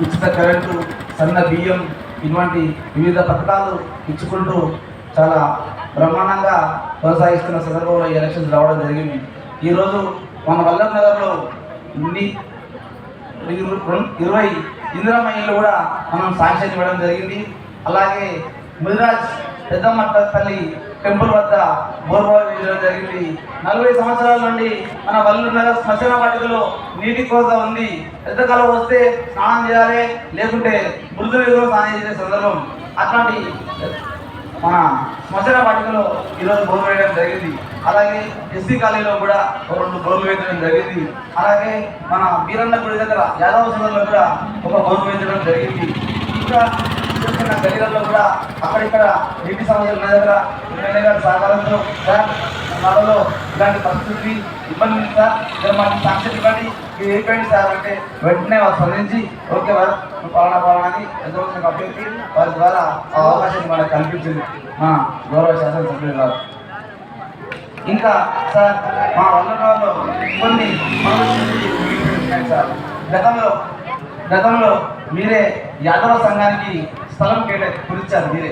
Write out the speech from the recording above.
ఉచిత కరెంటు, సన్న బియ్యం ఇటువంటి వివిధ పథకాలు ఇచ్చుకుంటూ చాలా బ్రహ్మాండంగా కొనసాగిస్తున్న సందర్భంలో ఈ ఎలక్షన్స్ రావడం జరిగింది. ఈరోజు మన వల్లభ్ నగర్లో 20 ఇందిరమ్మ ఇళ్ళు కూడా మనం శాంక్షన్ ఇవ్వడం జరిగింది. అలాగే ముదిరాజ్ పెద్దమ్మ తల్లి టెంపుల్ వద్ద బోర్బావి వేయడం జరిగింది. 40 సంవత్సరాల నుండి మన వల్లభ్ నగర్ శ్మశాన వాటికలో నీటి కొరత ఉంది. పెద్దకాలం వస్తే స్నానం చేయాలి, లేకుంటే బురద నీరులో స్నానం చేసే సందర్భం. అట్లాంటి మన శ్మశాన వాటికలో ఈరోజు బోర్లు వేయడం జరిగింది. అలాగే ఎస్సీ కాలనీలో కూడా 2 బోర్లు వేయడం జరిగింది. అలాగే మన వీరన్న గుడి దగ్గర యాదవ సోదరులో కూడా ఒక బోర్లు వేయడం జరిగింది. ఇంకా గల్లీలలో కూడా అక్కడిక్కడ నీటి సమస్యలు ఉన్న దగ్గర ఎమ్మెల్యే గారి సహకారంతో సార్ మనలో ఇలాంటి పరిస్థితి ఇబ్బంది ఉంది సార్, మాకు సాంక్షన్ ఇవ్వండి, మీరు అయిపోయింది సార్ అంటే వెంటనే వారు స్పందించి ఓకే వారు పాలన ఎంతవరకు అభ్యర్థి వారి ద్వారా ఆ అవకాశాన్ని మనకు కల్పించింది మా గౌరవ శాసనసభ్యులు గారు. ఇంకా సార్ మా వల్లభలో కొన్ని ఉన్నాయి సార్. గతంలో మీరే యాదవ సంఘానికి స్థలం కురిచారు మీరే.